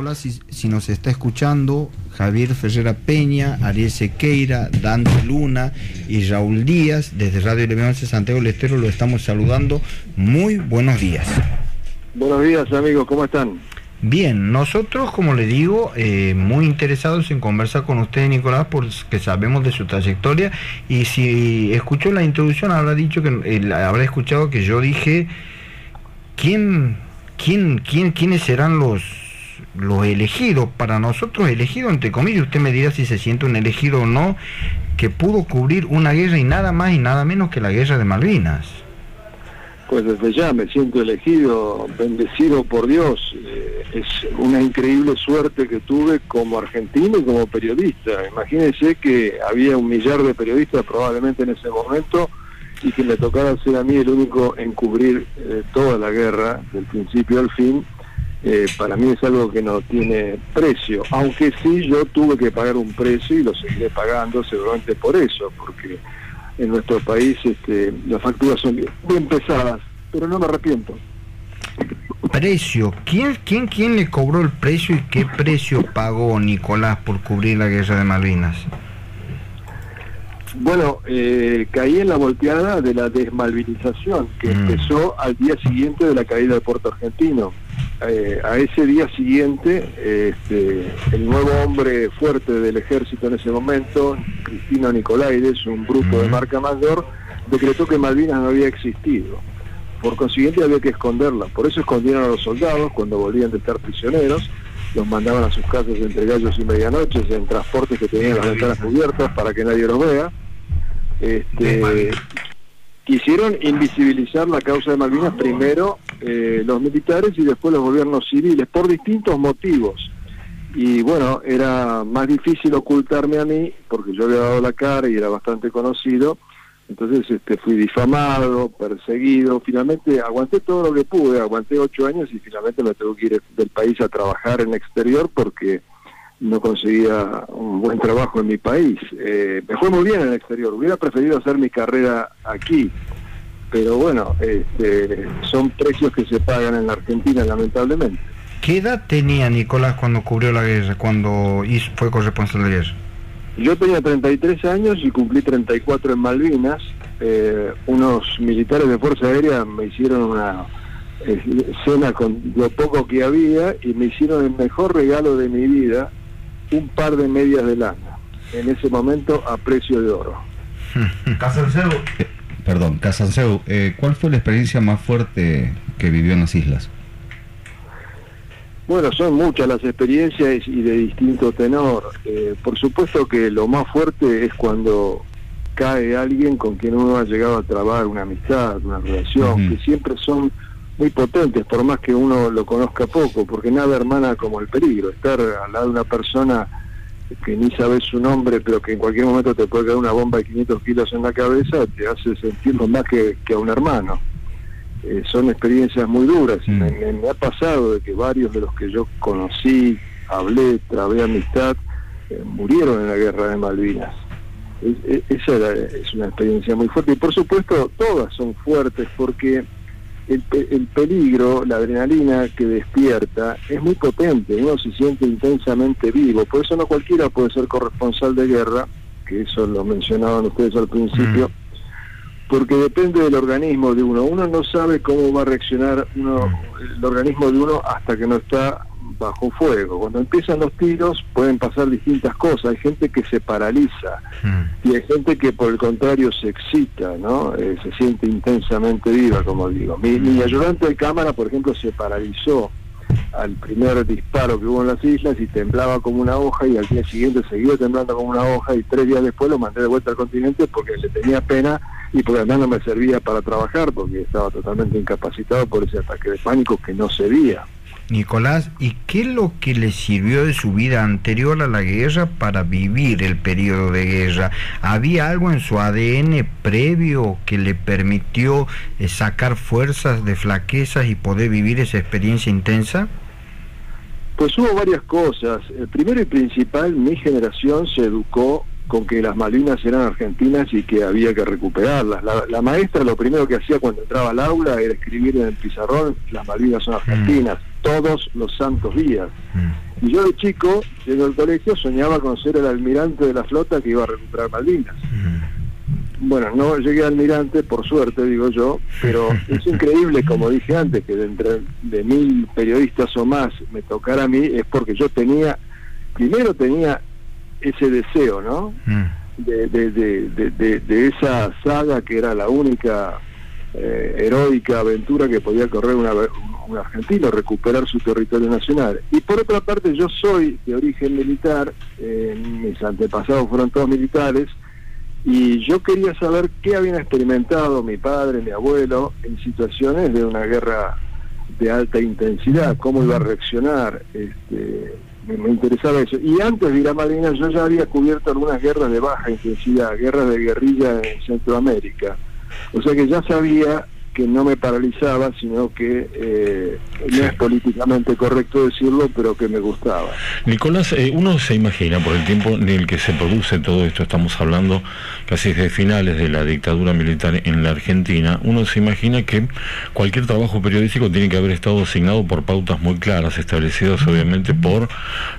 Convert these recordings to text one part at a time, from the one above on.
Nicolás, si nos está escuchando, Javier Ferrera Peña, Ariel Sequeira, Dante Luna y Raúl Díaz, desde Radio LB11 Santiago del Estero, lo estamos saludando. Muy buenos días. Buenos días, amigos, ¿cómo están? Bien, nosotros, como le digo, muy interesados en conversar con usted, Nicolás, porque sabemos de su trayectoria, y si escuchó la introducción habrá dicho que habrá escuchado que yo dije quiénes serán los elegidos, para nosotros elegidos entre comillas, usted me dirá si se siente un elegido o no, que pudo cubrir una guerra y nada más y nada menos que la guerra de Malvinas. Pues desde ya me siento elegido, bendecido por Dios. Es una increíble suerte que tuve como argentino y como periodista. Imagínense que había 1 millar de periodistas probablemente en ese momento y que me tocara ser a mí el único en cubrir toda la guerra, del principio al fin. Para mí es algo que no tiene precio, aunque sí yo tuve que pagar un precio y lo seguiré pagando seguramente por eso, porque en nuestro país las facturas son bien pesadas, pero no me arrepiento. Precio, ¿quién le cobró el precio y qué precio pagó Nicolás por cubrir la guerra de Malvinas? Bueno, caí en la volteada de la desmalvinización, que empezó al día siguiente de la caída del puerto argentino. A ese día siguiente, el nuevo hombre fuerte del ejército en ese momento, Cristino Nicolaides, un bruto de marca mayor, decretó que Malvinas no había existido. Por consiguiente había que esconderla. Por eso escondieron a los soldados cuando volvían de estar prisioneros, los mandaban a sus casas entre gallos y medianoches en transportes que tenían las ventanas cubiertas para que nadie los vea. Quisieron invisibilizar la causa de Malvinas primero los militares y después los gobiernos civiles por distintos motivos, y bueno, era más difícil ocultarme a mí porque yo había dado la cara y era bastante conocido. Entonces fui difamado, perseguido. Finalmente aguanté todo lo que pude, aguanté 8 años y finalmente me tuve que ir del país a trabajar en exterior porque no conseguía un buen trabajo en mi país. Me fue muy bien en el exterior, hubiera preferido hacer mi carrera aquí, pero bueno, son precios que se pagan en la Argentina, lamentablemente. ¿Qué edad tenía Nicolás cuando cubrió la guerra, cuando fue corresponsal de guerra? Yo tenía 33 años y cumplí 34 en Malvinas. Unos militares de Fuerza Aérea me hicieron una cena con lo poco que había y me hicieron el mejor regalo de mi vida, un par de medias de lana, en ese momento a precio de oro. Casanseu, ¿cuál fue la experiencia más fuerte que vivió en las islas? Bueno, son muchas las experiencias y de distinto tenor. Por supuesto que lo más fuerte es cuando cae alguien con quien uno ha llegado a trabar una amistad, una relación, que siempre son muy potentes, por más que uno lo conozca poco, porque nada hermana como el peligro. Estar al lado de una persona que ni sabes su nombre, pero que en cualquier momento te puede caer una bomba de 500 kilos en la cabeza, te hace sentirlo más que a un hermano. Son experiencias muy duras. Me ha pasado de que varios de los que yo conocí, hablé, trabé amistad, murieron en la guerra de Malvinas. Esa es una experiencia muy fuerte, y por supuesto todas son fuertes porque el peligro, la adrenalina que despierta es muy potente, uno se siente intensamente vivo. Por eso no cualquiera puede ser corresponsal de guerra, que eso lo mencionaban ustedes al principio, porque depende del organismo de uno. Uno no sabe cómo va a reaccionar el organismo de uno hasta que no está bajo fuego. Cuando empiezan los tiros pueden pasar distintas cosas. Hay gente que se paraliza y hay gente que por el contrario se excita, ¿no? Se siente intensamente viva, como digo. Mi ayudante de cámara, por ejemplo, se paralizó al primer disparo que hubo en las islas y temblaba como una hoja, y al día siguiente seguía temblando como una hoja, y 3 días después lo mandé de vuelta al continente porque le tenía pena y porque además no me servía para trabajar porque estaba totalmente incapacitado por ese ataque de pánico que no se veía. Nicolás, ¿y qué es lo que le sirvió de su vida anterior a la guerra para vivir el periodo de guerra? ¿Había algo en su ADN previo que le permitió sacar fuerzas de flaquezas y poder vivir esa experiencia intensa? Pues hubo varias cosas. Primero y principal, mi generación se educó con que las Malvinas eran argentinas y que había que recuperarlas. La maestra lo primero que hacía cuando entraba al aula era escribir en el pizarrón: las Malvinas son argentinas, todos los santos días. Y yo de chico, yendo al colegio, soñaba con ser el almirante de la flota que iba a recuperar Malvinas. Bueno, no llegué a almirante, por suerte, digo yo, pero es increíble, como dije antes, que de 1000 periodistas o más me tocara a mí, es porque yo primero tenía ese deseo, ¿no? De esa saga que era la única heroica aventura que podía correr un argentino, recuperar su territorio nacional. Y por otra parte, yo soy de origen militar, mis antepasados fueron todos militares, y yo quería saber qué habían experimentado mi padre, mi abuelo, en situaciones de una guerra de alta intensidad, cómo iba a reaccionar, me interesaba eso. Y antes de ir a Malvinas yo ya había cubierto algunas guerras de baja intensidad, guerras de guerrilla en Centroamérica, o sea que ya sabía que no me paralizaba, sino que no es políticamente correcto decirlo, pero que me gustaba. Nicolás, uno se imagina, por el tiempo en el que se produce todo esto, estamos hablando casi de finales de la dictadura militar en la Argentina, uno se imagina que cualquier trabajo periodístico tiene que haber estado asignado por pautas muy claras, establecidas obviamente por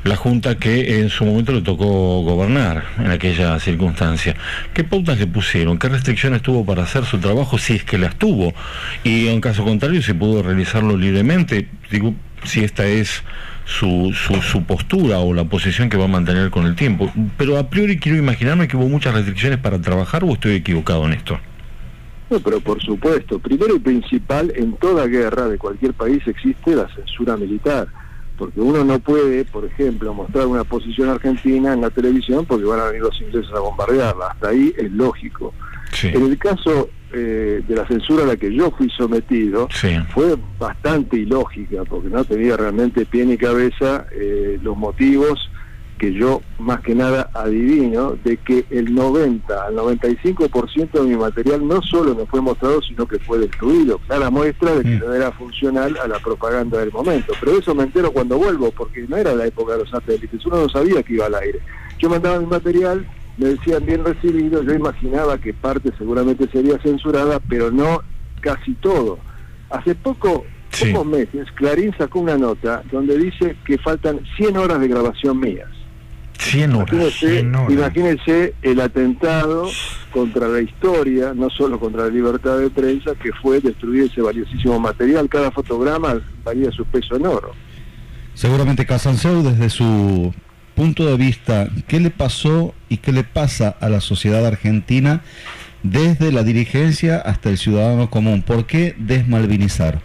la Junta que en su momento le tocó gobernar en aquella circunstancia. ¿Qué pautas le pusieron? ¿Qué restricciones tuvo para hacer su trabajo, si es que las tuvo? Y en caso contrario, si pudo realizarlo libremente, digo, si esta es su postura o la posición que va a mantener con el tiempo. Pero a priori quiero imaginarme que hubo muchas restricciones para trabajar, ¿o estoy equivocado en esto? No, pero por supuesto, primero y principal, en toda guerra de cualquier país existe la censura militar, porque uno no puede, por ejemplo, mostrar una posición argentina en la televisión porque van a venir los ingleses a bombardearla, hasta ahí es lógico. Sí. En el caso de la censura a la que yo fui sometido, sí, fue bastante ilógica, porque no tenía realmente pie ni cabeza los motivos que yo más que nada adivino, de que el 90 al 95% de mi material no solo no fue mostrado, sino que fue destruido, clara muestra de que no era funcional a la propaganda del momento. Pero eso me entero cuando vuelvo, porque no era la época de los satélites, uno no sabía que iba al aire. Yo mandaba mi material, me decían bien recibido, yo imaginaba que parte seguramente sería censurada, pero no casi todo. Hace pocos meses, Clarín sacó una nota donde dice que faltan 100 horas de grabación mías. 100 horas. Imagínense el atentado contra la historia, no solo contra la libertad de prensa, que fue destruir ese valiosísimo material. Cada fotograma valía su peso en oro. Seguramente Casanseu, desde su punto de vista, ¿qué le pasó y qué le pasa a la sociedad argentina desde la dirigencia hasta el ciudadano común? ¿Por qué desmalvinizar?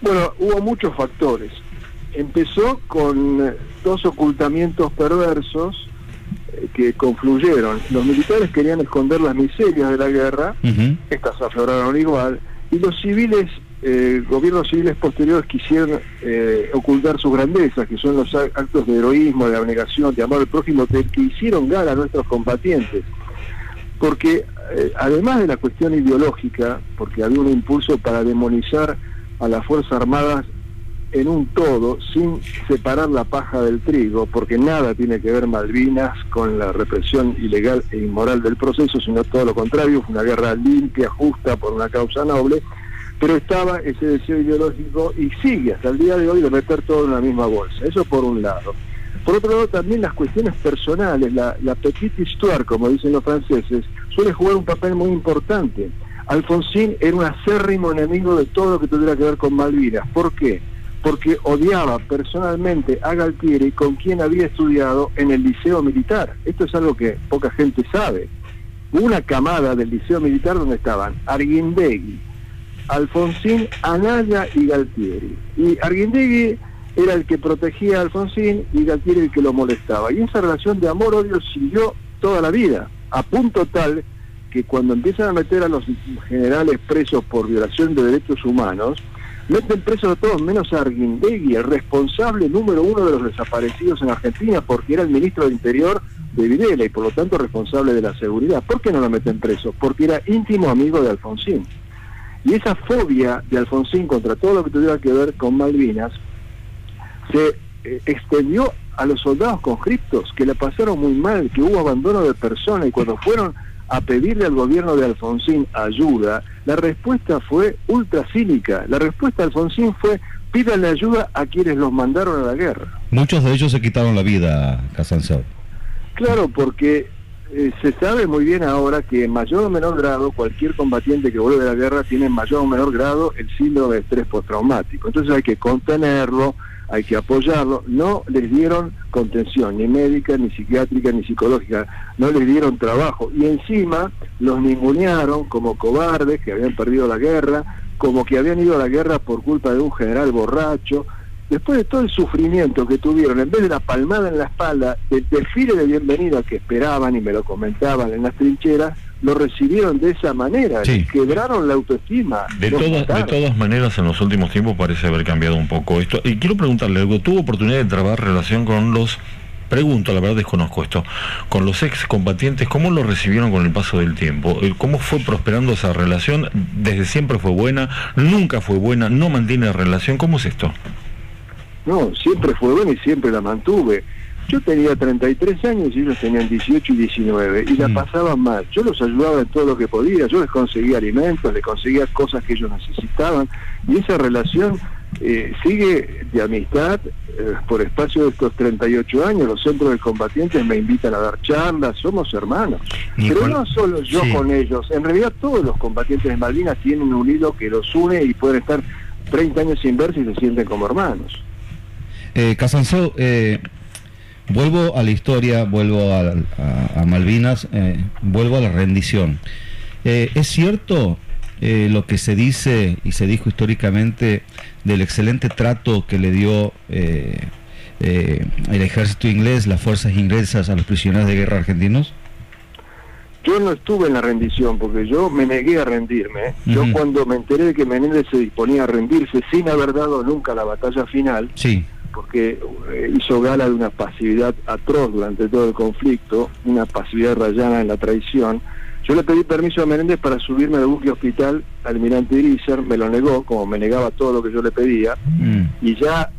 Bueno, hubo muchos factores. Empezó con dos ocultamientos perversos que confluyeron. Los militares querían esconder las miserias de la guerra, estas afloraron igual, y los civiles, gobiernos civiles posteriores quisieron ocultar sus grandezas, que son los actos de heroísmo, de abnegación, de amor al prójimo, que hicieron gala a nuestros combatientes. Porque además de la cuestión ideológica, porque había un impulso para demonizar a las Fuerzas Armadas en un todo, sin separar la paja del trigo, porque nada tiene que ver Malvinas con la represión ilegal e inmoral del proceso, sino todo lo contrario, fue una guerra limpia, justa, por una causa noble, pero estaba ese deseo ideológico y sigue hasta el día de hoy de meter todo en la misma bolsa. Eso por un lado. Por otro lado, también las cuestiones personales, la petite histoire, como dicen los franceses, suele jugar un papel muy importante. Alfonsín era un acérrimo enemigo de todo lo que tuviera que ver con Malvinas. ¿Por qué? Porque odiaba personalmente a Galtieri, con quien había estudiado en el Liceo Militar. Esto es algo que poca gente sabe. Hubo una camada del Liceo Militar donde estaban Arguindegui, Alfonsín, Anaya y Galtieri. Y Arguindegui era el que protegía a Alfonsín y Galtieri el que lo molestaba. Y esa relación de amor-odio siguió toda la vida, a punto tal que cuando empiezan a meter a los generales presos por violación de derechos humanos, meten presos a todos menos a Arguindegui, el responsable número uno de los desaparecidos en Argentina, porque era el ministro del Interior de Videla y por lo tanto responsable de la seguridad. ¿Por qué no lo meten preso? Porque era íntimo amigo de Alfonsín. Y esa fobia de Alfonsín contra todo lo que tuviera que ver con Malvinas se extendió a los soldados conscriptos, que la pasaron muy mal, que hubo abandono de personas, y cuando fueron a pedirle al gobierno de Alfonsín ayuda, la respuesta fue ultra cínica. La respuesta de Alfonsín fue: pídanle ayuda a quienes los mandaron a la guerra. Muchos de ellos se quitaron la vida, Casanseu. Claro, porque se sabe muy bien ahora que en mayor o menor grado cualquier combatiente que vuelve de la guerra tiene en mayor o menor grado el síndrome de estrés postraumático. Entonces hay que contenerlo, hay que apoyarlo. No les dieron contención, ni médica, ni psiquiátrica, ni psicológica. No les dieron trabajo. Y encima los ningunearon como cobardes que habían perdido la guerra, como que habían ido a la guerra por culpa de un general borracho. Después de todo el sufrimiento que tuvieron, en vez de la palmada en la espalda, del desfile de bienvenida que esperaban y me lo comentaban en las trincheras, lo recibieron de esa manera, sí. Quebraron la autoestima. De todas maneras, en los últimos tiempos parece haber cambiado un poco esto. Y quiero preguntarle algo, ¿tuvo oportunidad de trabajar relación con los... Pregunto, la verdad desconozco esto, con los excombatientes, ¿cómo lo recibieron con el paso del tiempo? ¿Cómo fue prosperando esa relación? ¿Desde siempre fue buena? ¿Nunca fue buena? ¿No mantiene relación? ¿Cómo es esto? No, siempre fue buena y siempre la mantuve. Yo tenía 33 años y ellos tenían 18 y 19 y la pasaban mal. Yo los ayudaba en todo lo que podía, yo les conseguía alimentos, les conseguía cosas que ellos necesitaban y esa relación sigue de amistad por espacio de estos 38 años. Los centros de combatientes me invitan a dar charlas, somos hermanos. Pero no solo yo con ellos, en realidad todos los combatientes de Malvinas tienen un hilo que los une y pueden estar 30 años sin verse y se sienten como hermanos. Casanseu, vuelvo a la historia, vuelvo a Malvinas, vuelvo a la rendición. ¿Es cierto lo que se dice y se dijo históricamente del excelente trato que le dio el ejército inglés, las fuerzas inglesas a los prisioneros de guerra argentinos? Yo no estuve en la rendición porque yo me negué a rendirme. Yo cuando me enteré de que Menéndez se disponía a rendirse sin haber dado nunca la batalla final, sí, porque hizo gala de una pasividad atroz durante todo el conflicto, una pasividad rayana en la traición. Yo le pedí permiso a Menéndez para subirme al buque hospital Almirante Irizar, me lo negó, como me negaba todo lo que yo le pedía, y ya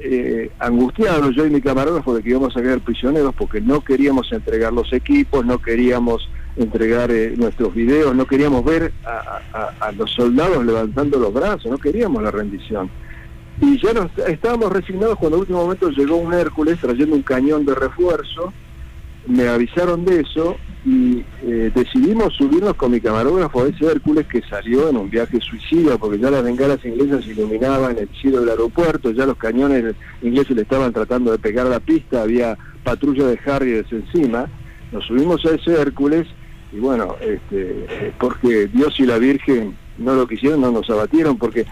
angustiados yo y mi camarógrafo de que íbamos a quedar prisioneros porque no queríamos entregar los equipos, no queríamos entregar nuestros videos, no queríamos ver a los soldados levantando los brazos, no queríamos la rendición. Y ya estábamos resignados cuando en último momento llegó un Hércules trayendo un cañón de refuerzo, me avisaron de eso y decidimos subirnos con mi camarógrafo a ese Hércules que salió en un viaje suicida porque ya las bengalas inglesas iluminaban el cielo del aeropuerto, ya los cañones ingleses le estaban tratando de pegar a la pista, había patrulla de Harriers encima. Nos subimos a ese Hércules y bueno, porque Dios y la Virgen no lo quisieron, no nos abatieron, porque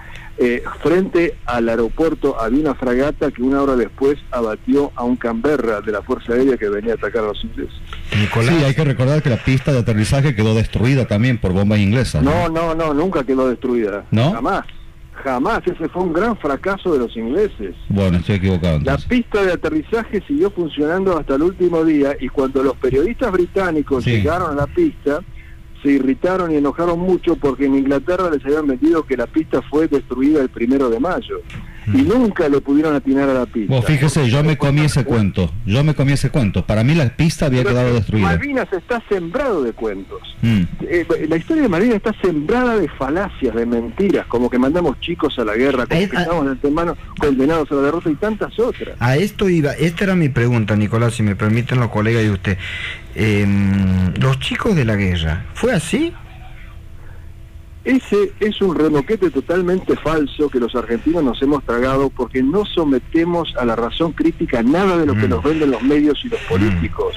frente al aeropuerto había una fragata que una hora después abatió a un Canberra de la Fuerza Aérea que venía a atacar a los ingleses. Nicolás. Sí, hay que recordar que la pista de aterrizaje quedó destruida también por bombas inglesas. No, nunca quedó destruida. ¿No? Jamás, ese fue un gran fracaso de los ingleses. Bueno, estoy equivocado entonces. La pista de aterrizaje siguió funcionando hasta el último día y cuando los periodistas británicos llegaron a la pista, se irritaron y enojaron mucho porque en Inglaterra les habían vendido que la pista fue destruida el 1 de mayo y nunca le pudieron atinar a la pista. Vos fíjese, yo me comí ese cuento, para mí la pista había quedado destruida. Malvinas está sembrado de cuentos. La historia de Malvinas está sembrada de falacias, de mentiras, como que mandamos chicos a la guerra, como que estamos de antemano condenados a la derrota y tantas otras. A esto iba, esta era mi pregunta, Nicolás, si me permiten los colegas y usted. Los chicos de la guerra, ¿fue así? Ese es un remoquete totalmente falso que los argentinos nos hemos tragado porque no sometemos a la razón crítica nada de lo que nos venden los medios y los políticos.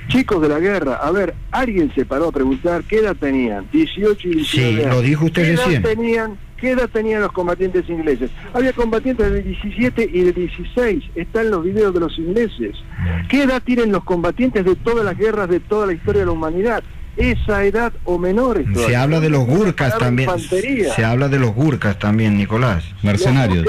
Chicos de la guerra, a ver, alguien se paró a preguntar qué edad tenían, 18 y 19 años. Sí, lo dijo usted recién. ¿Qué edad tenían los combatientes ingleses? Había combatientes de 17 y de 16, están los videos de los ingleses. ¿Qué edad tienen los combatientes de todas las guerras de toda la historia de la humanidad? Esa edad o menores. Se habla de los gurkas también. Se habla de los gurkas también, Nicolás. Mercenarios.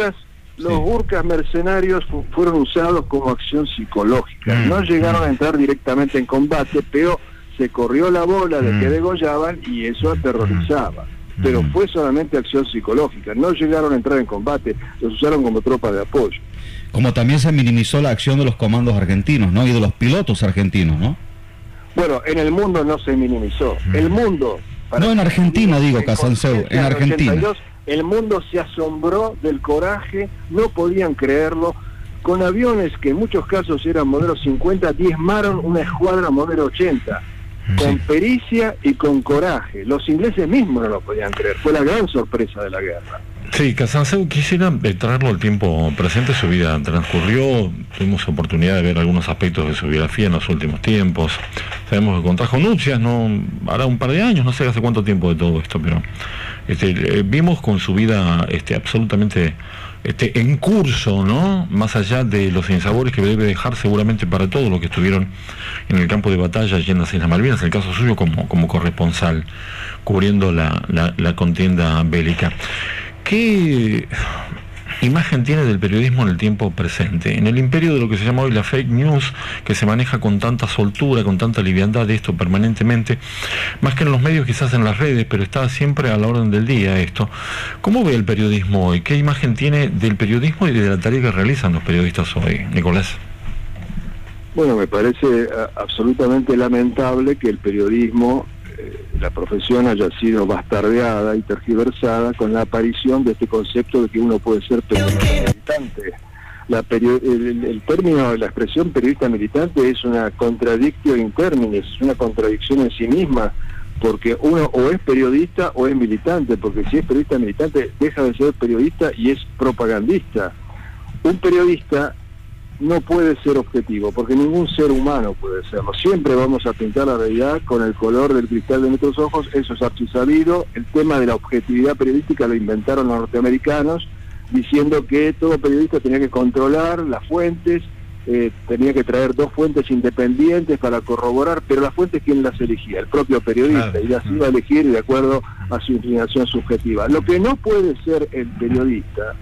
Los gurkas mercenarios fueron usados como acción psicológica. No llegaron a entrar directamente en combate, pero se corrió la bola de que degollaban y eso aterrorizaba. Pero fue solamente acción psicológica. No llegaron a entrar en combate, los usaron como tropa de apoyo. Como también se minimizó la acción de los comandos argentinos, ¿no? Y de los pilotos argentinos, ¿no? Bueno, en el mundo no se minimizó. El mundo... No en Argentina, digo, Casanseu, en Argentina. El mundo se asombró del coraje, no podían creerlo. Con aviones que en muchos casos eran modelo 50, diezmaron una escuadra modelo 80, con pericia y con coraje. Los ingleses mismos no lo podían creer, fue la gran sorpresa de la guerra. Sí, Casanseu, quisiera traerlo al tiempo presente. Su vida transcurrió, tuvimos oportunidad de ver algunos aspectos de su biografía en los últimos tiempos. Sabemos que contrajo nupcias, no hará un par de años, no sé hace cuánto tiempo de todo esto, pero vimos con su vida absolutamente en curso, ¿no? Más allá de los sinsabores que debe dejar seguramente para todos los que estuvieron en el campo de batalla allí en las Islas Malvinas, en el caso suyo como corresponsal, cubriendo la contienda bélica. ¿Qué imagen tiene del periodismo en el tiempo presente? En el imperio de lo que se llama hoy la fake news, que se maneja con tanta soltura, con tanta liviandad de esto permanentemente, más que en los medios, quizás en las redes, pero está siempre a la orden del día esto. ¿Cómo ve el periodismo hoy? ¿Qué imagen tiene del periodismo y de la tarea que realizan los periodistas hoy, Nicolás? Bueno, me parece absolutamente lamentable que el periodismo, la profesión, haya sido bastardeada y tergiversada con la aparición de este concepto de que uno puede ser periodista militante. El término, la expresión periodista militante es una contradictio in terminis, una contradicción en sí misma, porque uno o es periodista o es militante, porque si es periodista militante deja de ser periodista y es propagandista. Un periodista no puede ser objetivo, porque ningún ser humano puede serlo. Siempre vamos a pintar la realidad con el color del cristal de nuestros ojos, eso es archisabido. El tema de la objetividad periodística lo inventaron los norteamericanos, diciendo que todo periodista tenía que controlar las fuentes, tenía que traer 2 fuentes independientes para corroborar, pero las fuentes, ¿quién las elegía? El propio periodista, y las iba a elegir de acuerdo a su inclinación subjetiva. Lo que no puede ser el periodista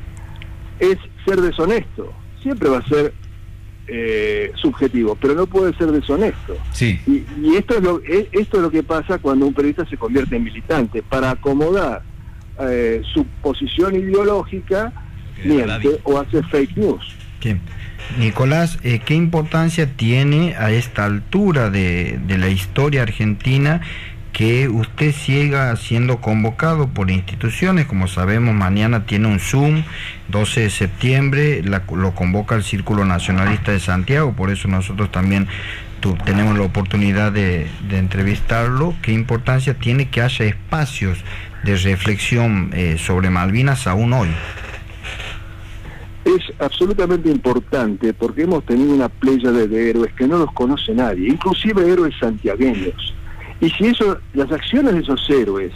es ser deshonesto. Siempre va a ser subjetivo, pero no puede ser deshonesto. Sí. Y esto es lo que pasa cuando un periodista se convierte en militante. Para acomodar su posición ideológica, miente o hace fake news. Sí. Nicolás, ¿qué importancia tiene a esta altura de la historia argentina que usted siga siendo convocado por instituciones? Como sabemos, mañana tiene un Zoom, 12 de septiembre, lo convoca el Círculo Nacionalista de Santiago, por eso nosotros también tenemos la oportunidad de entrevistarlo. ¿Qué importancia tiene que haya espacios de reflexión sobre Malvinas aún hoy? Es absolutamente importante porque hemos tenido una pléyade de héroes que no los conoce nadie, inclusive héroes santiagueños. Y si las acciones de esos héroes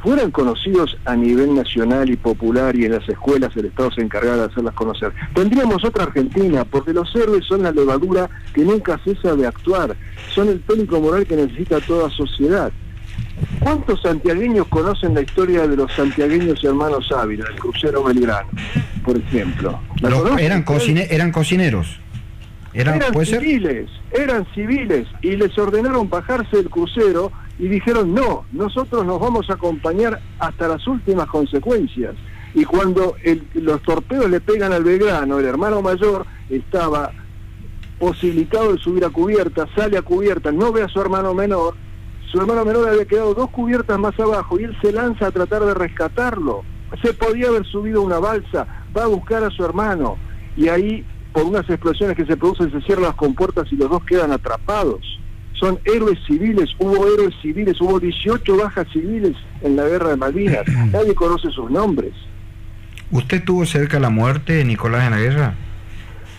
fueran conocidos a nivel nacional y popular, y en las escuelas el Estado se encargara de hacerlas conocer, tendríamos otra Argentina, porque los héroes son la levadura que nunca cesa de actuar, son el tónico moral que necesita toda sociedad. ¿Cuántos santiagueños conocen la historia de los santiagueños hermanos Ávila, del crucero Belgrano, por ejemplo? Eran cocineros. Eran civiles y les ordenaron bajarse del crucero y dijeron no, nosotros nos vamos a acompañar hasta las últimas consecuencias. Y cuando los torpedos le pegan al Belgrano, el hermano mayor estaba posibilitado de subir a cubierta, sale a cubierta, no ve a su hermano menor había quedado 2 cubiertas más abajo y él se lanza a tratar de rescatarlo. Se podía haber subido a una balsa, va a buscar a su hermano y ahí, por unas explosiones que se producen, se cierran las compuertas y los 2 quedan atrapados. Son héroes civiles, hubo 18 bajas civiles en la guerra de Malvinas, nadie conoce sus nombres. ¿Usted estuvo cerca de la muerte, Nicolás, en la guerra?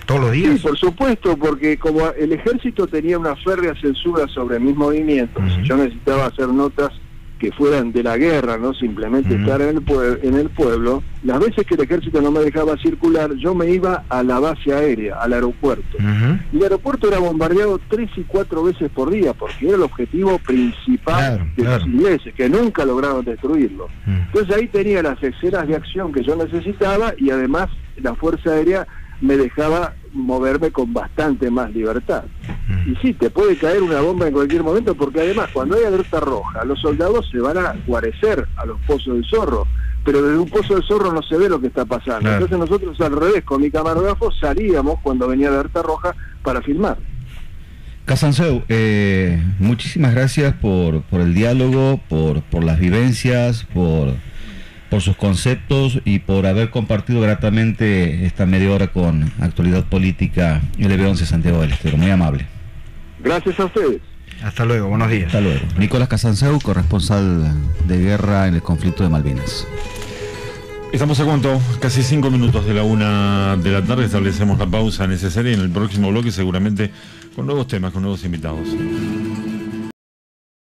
¿Todos los días? Sí, por supuesto, porque como el ejército tenía una férrea censura sobre mis movimientos, yo necesitaba hacer notas que fueran de la guerra, no simplemente estar en el pueblo. Las veces que el ejército no me dejaba circular, yo me iba a la base aérea, al aeropuerto. Y el aeropuerto era bombardeado 3 y 4 veces por día, porque era el objetivo principal de los ingleses, que nunca lograron destruirlo. Entonces ahí tenía las escenas de acción que yo necesitaba y además la Fuerza Aérea me dejaba moverme con bastante más libertad. Y sí, te puede caer una bomba en cualquier momento, porque además cuando hay alerta roja, los soldados se van a guarecer a los pozos del Zorro, pero desde un pozo del Zorro no se ve lo que está pasando. Entonces nosotros al revés, con mi camarógrafo, salíamos cuando venía alerta roja para filmar. Casanseu, muchísimas gracias por el diálogo, por las vivencias, por por sus conceptos y por haber compartido gratamente esta media hora con Actualidad Política LB11 Santiago del Estero. Muy amable. Gracias a ustedes. Hasta luego, buenos días. Hasta luego. Nicolás Casanseu, corresponsal de guerra en el conflicto de Malvinas. Estamos a cuánto, casi 5 minutos de la 1 de la tarde, establecemos la pausa necesaria y en el próximo bloque seguramente con nuevos temas, con nuevos invitados.